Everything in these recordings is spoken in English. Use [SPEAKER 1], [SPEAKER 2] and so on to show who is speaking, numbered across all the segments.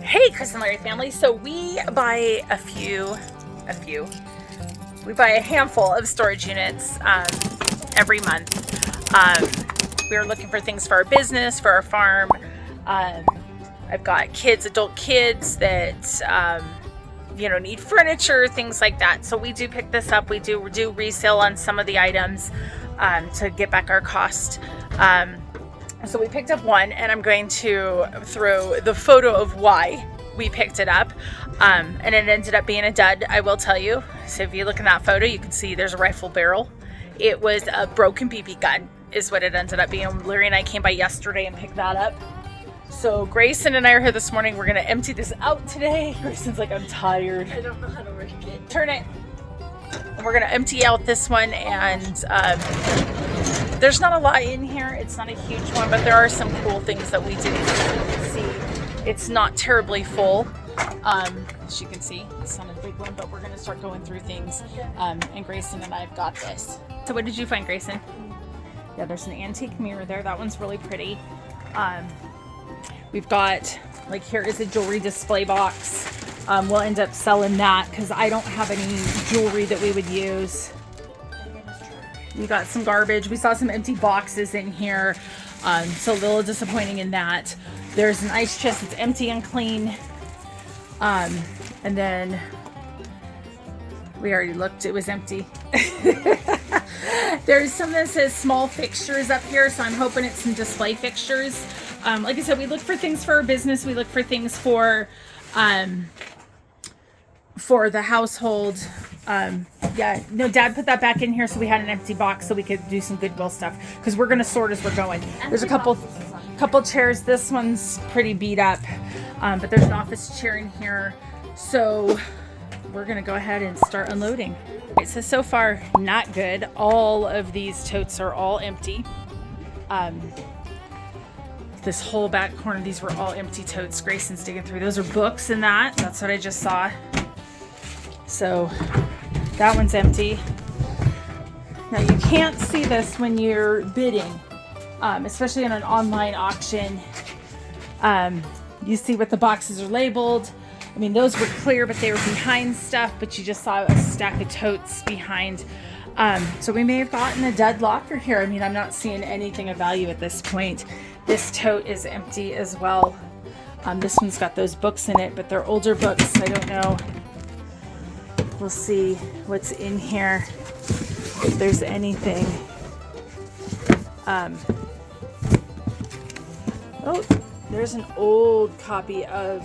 [SPEAKER 1] Hey, Kris and Larry family. So we buy we buy a handful of storage units every month. We are looking for things for our business, for our farm. I've got adult kids that need furniture, things like that. So we do pick this up. We do resale on some of the items to get back our cost. So we picked up one, and I'm going to throw the photo of why we picked it up. And it ended up being a dud, I will tell you. So if you look in that photo, you can see there's a rifle barrel. It was a broken BB gun is what it ended up being. Larry and I came by yesterday and picked that up. So Grayson and I are here this morning. We're going to empty this out today. Grayson's like, I'm tired.
[SPEAKER 2] I don't know how to work it.
[SPEAKER 1] Turn it. And we're going to empty out this one, and there's not a lot in here. It's not a huge one, but there are some cool things that we didn't see. It's not terribly full. As you can see, it's not a big one, but we're going to start going through things. And Grayson and I have got this. So what did you find, Grayson? Yeah, there's an antique mirror there. That one's really pretty. We've got, like, here is a jewelry display box. We'll end up selling that because I don't have any jewelry that we would use. We got some garbage. We saw some empty boxes in here. So a little disappointing in that. There's an ice chest that's empty and clean. And then we already looked, it was empty. There's some that says small fixtures up here, so I'm hoping it's some display fixtures. Like I said, we look for things for our business. We look for things for the household. Yeah, no, Dad put that back in here so we had an empty box so we could do some Goodwill stuff, because we're gonna sort as we're going. There's a couple chairs. This one's pretty beat up, but there's an office chair in here. So we're gonna go ahead and start unloading. Right, so far, not good. All of these totes are all empty. This whole back corner, these were all empty totes. Grayson's digging through. Those are books and that's what I just saw. So that one's empty. Now you can't see this when you're bidding, especially in an online auction. You see what the boxes are labeled. I mean, those were clear, but they were behind stuff, but you just saw a stack of totes behind. So we may have gotten a dud locker here. I mean, I'm not seeing anything of value at this point. This tote is empty as well. This one's got those books in it, but they're older books. I don't know. We'll see what's in here, if there's anything. Oh, there's an old copy of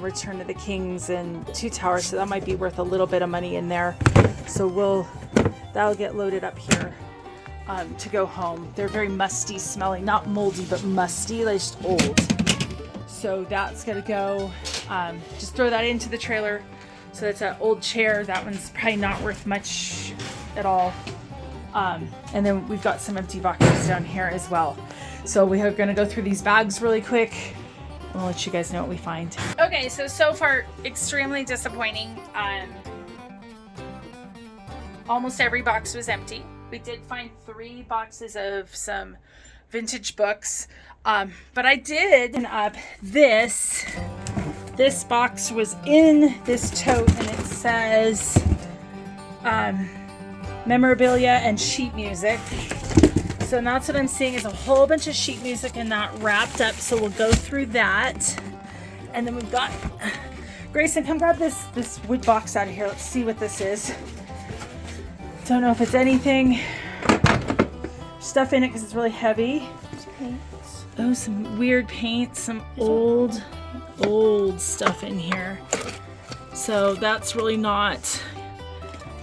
[SPEAKER 1] Return of the Kings and Two Towers, so that might be worth a little bit of money in there. So that'll get loaded up here to go home. They're very musty smelling, not moldy, but musty, they're just old. So that's gonna go. Just throw that into the trailer. So that's an old chair. That one's probably not worth much at all. And then we've got some empty boxes down here as well. So we are going to go through these bags really quick. And we'll let you guys know what we find. Okay, so far, extremely disappointing. Almost every box was empty. We did find 3 boxes of some vintage books. But I did open up this. This box was in this tote, and it says memorabilia and sheet music. So that's what I'm seeing, is a whole bunch of sheet music and that wrapped up. So we'll go through that. And then we've got, Grayson, come grab this wood box out of here. Let's see what this is. Don't know if it's anything. Stuff in it because it's really heavy. Oh, some weird paint, some old stuff in here. So that's really not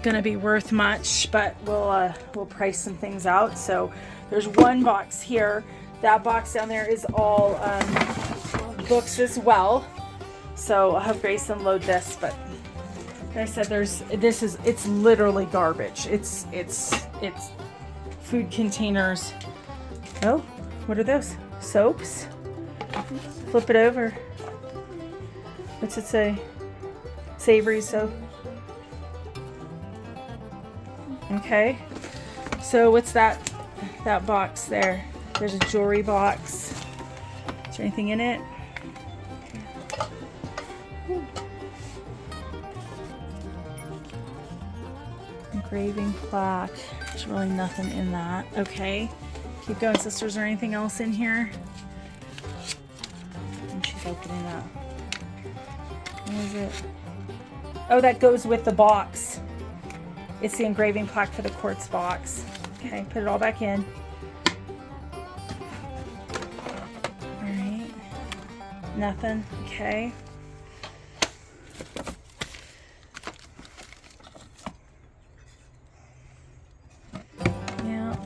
[SPEAKER 1] gonna be worth much, but we'll price some things out. So there's one box here. That box down there is all books as well. So I'll have Grayson load this, but like I said, it's literally garbage. It's food containers. Oh, what are those? Soaps? Flip it over. What's it say? Savory soap. Okay. So what's that box there? There's a jewelry box. Is there anything in it? Engraving plaque. There's really nothing in that. Okay. Keep going, sisters. Is there anything else in here? And she's opening up. What is it? Oh, that goes with the box. It's the engraving plaque for the quartz box. Okay, put it all back in. All right. Nothing. Okay. Yeah.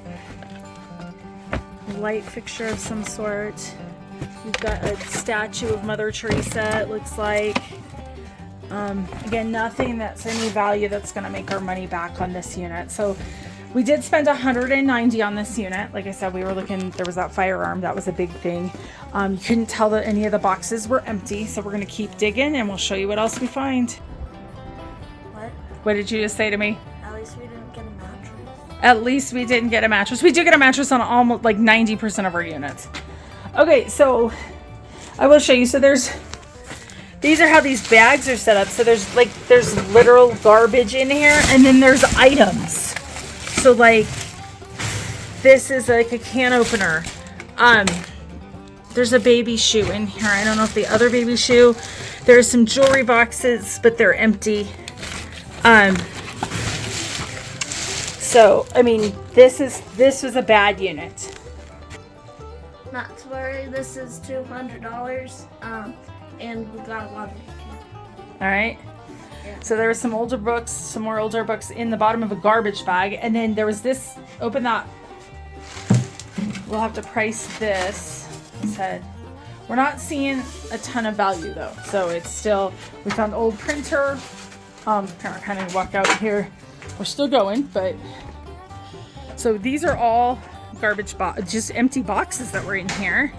[SPEAKER 1] Light fixture of some sort. We've got a statue of Mother Teresa, it looks like. Again, nothing that's any value that's going to make our money back on this unit. So we did spend $190 on this unit. Like I said, we were looking, there was that firearm. That was a big thing. You couldn't tell that any of the boxes were empty. So we're going to keep digging and we'll show you what else we find. What did you just say to me?
[SPEAKER 2] At least we didn't get a mattress.
[SPEAKER 1] At least we didn't get a mattress. We do get a mattress on almost like 90% of our units. Okay, so I will show you. So these are how these bags are set up. So there's literal garbage in here, and then there's items. So like this is like a can opener. There's a baby shoe in here. I don't know if the other baby shoe. There's some jewelry boxes, but they're empty. So I mean, this was a bad unit.
[SPEAKER 2] Not to worry, this is $200. And we got a lot of it.
[SPEAKER 1] All right.
[SPEAKER 2] Yeah.
[SPEAKER 1] So there were some older books, some more older books in the bottom of a garbage bag. And then there was this, open that. We'll have to price this. It said, we're not seeing a ton of value though. So it's still, we found old printer. Kind of walk out here. We're still going, but. So these are all garbage, just empty boxes that were in here.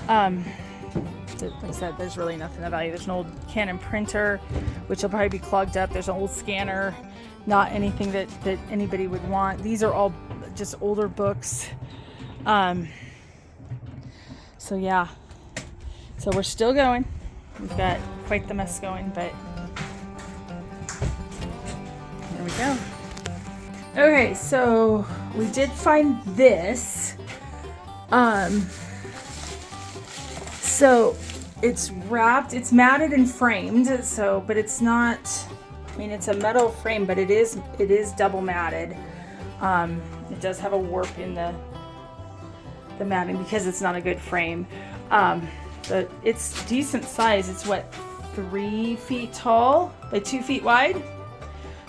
[SPEAKER 1] Like I said, there's really nothing of value. There's an old Canon printer, which will probably be clogged up. There's an old scanner, not anything that anybody would want. These are all just older books. So yeah, so we're still going. We've got quite the mess going, but there we go. Okay, so we did find this. So it's wrapped, it's matted and framed, so, but it's not, I mean, it's a metal frame, but it is double matted. It does have a warp in the matting because it's not a good frame. But it's decent size. It's what, 3 feet tall by 2 feet wide?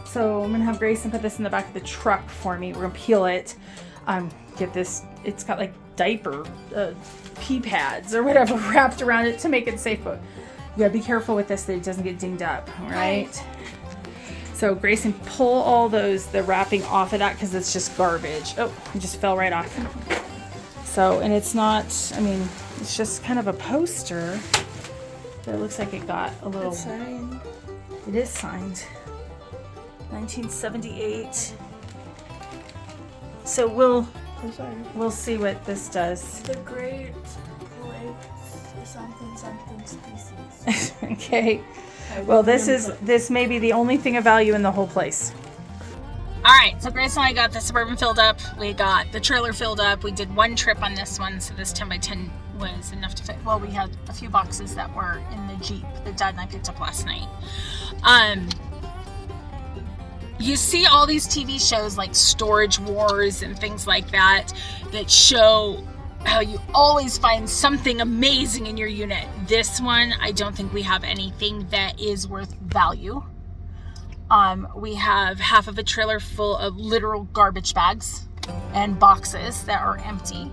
[SPEAKER 1] So I'm gonna have Grayson put this in the back of the truck for me. We're gonna peel it. Get this, it's got like diaper pee pads or whatever wrapped around it to make it safe, but you gotta be careful with this that it doesn't get dinged up. All right. So Grayson, pull all the wrapping off of that because it's just garbage. Oh, it just fell right off. So, and it's not, I mean, it's just kind of a poster, but it looks like it got a little.
[SPEAKER 2] It's signed.
[SPEAKER 1] It is signed. 1978. So we'll see what this does.
[SPEAKER 2] The Great Lakes something species.
[SPEAKER 1] Okay. Well, this may be the only thing of value in the whole place.
[SPEAKER 3] All right, so Grace and I got the Suburban filled up. We got the trailer filled up. We did one trip on this one, so this 10x10 was enough to fit. Well, we had a few boxes that were in the Jeep that Dad and I picked up last night. You see all these TV shows like Storage Wars and things like that show how you always find something amazing in your unit. This one, I don't think we have anything that is worth value. We have half of a trailer full of literal garbage bags and boxes that are empty.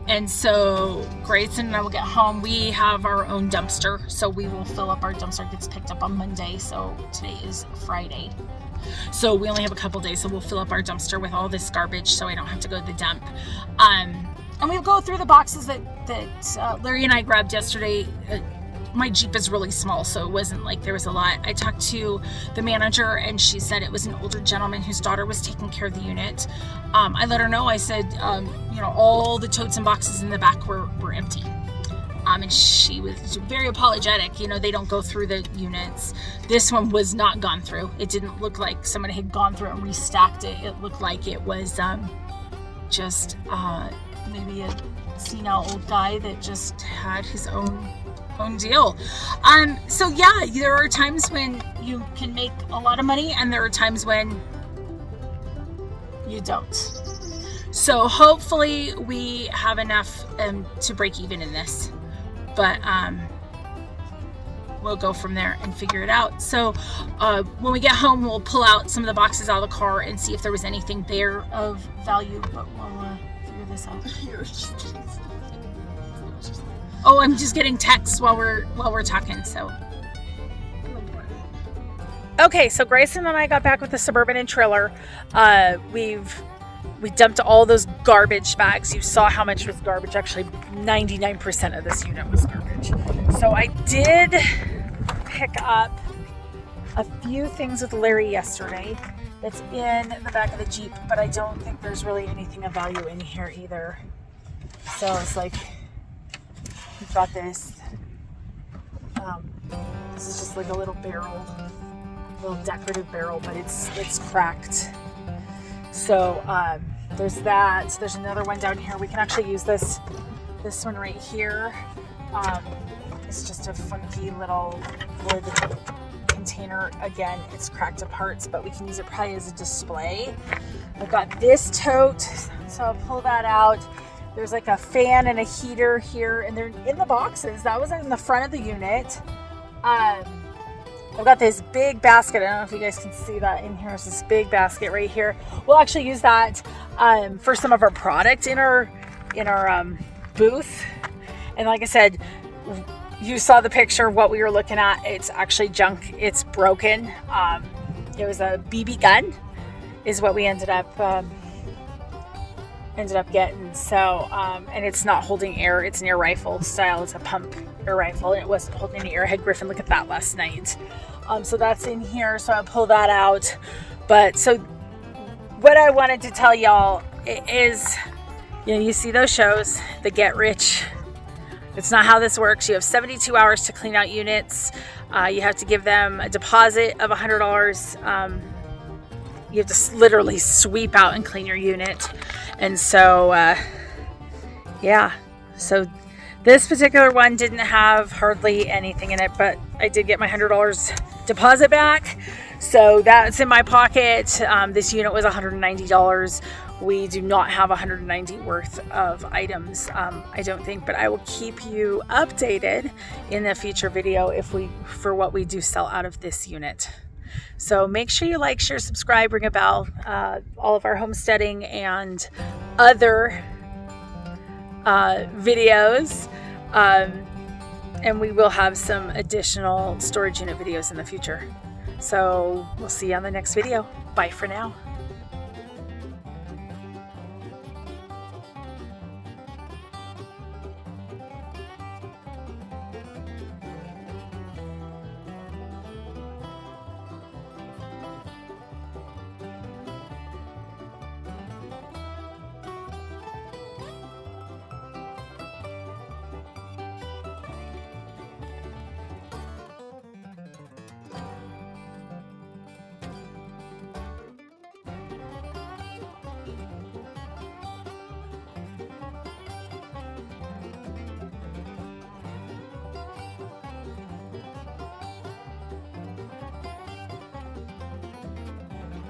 [SPEAKER 3] And so Grayson and I will get home. We have our own dumpster, so we will fill up our dumpster. It gets picked up on Monday, so today is Friday. So we only have a couple days, so we'll fill up our dumpster with all this garbage so I don't have to go to the dump. And we'll go through the boxes that Larry and I grabbed yesterday. My Jeep is really small, so it wasn't like there was a lot. I talked to the manager, and she said it was an older gentleman whose daughter was taking care of the unit. I let her know. I said, all the totes and boxes in the back were empty. and she was very apologetic. You know, they don't go through the units. This one was not gone through. It didn't look like someone had gone through and restacked it. It looked like it was just maybe a senile old guy that just had his own deal. So yeah, there are times when you can make a lot of money, and there are times when you don't. So hopefully we have enough to break even in this, but we'll go from there and figure it out. So when we get home, we'll pull out some of the boxes out of the car and see if there was anything there of value, but we'll figure this out. Oh, I'm just getting texts while we're talking, so.
[SPEAKER 1] Okay, so Grayson and I got back with the Suburban and trailer. We dumped all those garbage bags. You saw how much was garbage. Actually, 99% of this unit was garbage. So I did pick up a few things with Larry yesterday that's in the back of the Jeep, but I don't think there's really anything of value in here either. So it's like, we've got this. This is just like a little barrel, little decorative barrel, but it's cracked. So there's that. There's another one down here. We can actually use this one right here. It's just a funky little wood container. Again, it's cracked to parts, but we can use it probably as a display. I've got this tote, so I'll pull that out. There's like a fan and a heater here, and they're in the boxes. That was in the front of the unit. I've got this big basket. I don't know if you guys can see that in here. It's this big basket right here. We'll actually use that for some of our product in our booth. And like I said, you saw the picture of what we were looking at. It's actually junk. It's broken. It was a BB gun is what we ended up getting. So and it's not holding air. It's an air rifle style. It's a pump air rifle, and it wasn't holding any air. I had Griffin look at that last night. So that's in here, so I'll pull that out. But so what I wanted to tell y'all is, you know, you see those shows, the get rich. It's not how this works. You have 72 hours to clean out units. You have to give them a deposit of $100. You have to literally sweep out and clean your unit. And so, yeah, so this particular one didn't have hardly anything in it, but I did get my $100 deposit back. So that's in my pocket. This unit was $190. We do not have $190 worth of items, I don't think, but I will keep you updated in a future video for what we do sell out of this unit. So make sure you like, share, subscribe, ring a bell. All of our homesteading and other videos, and we will have some additional storage unit videos in the future. So we'll see you on the next video. Bye for now.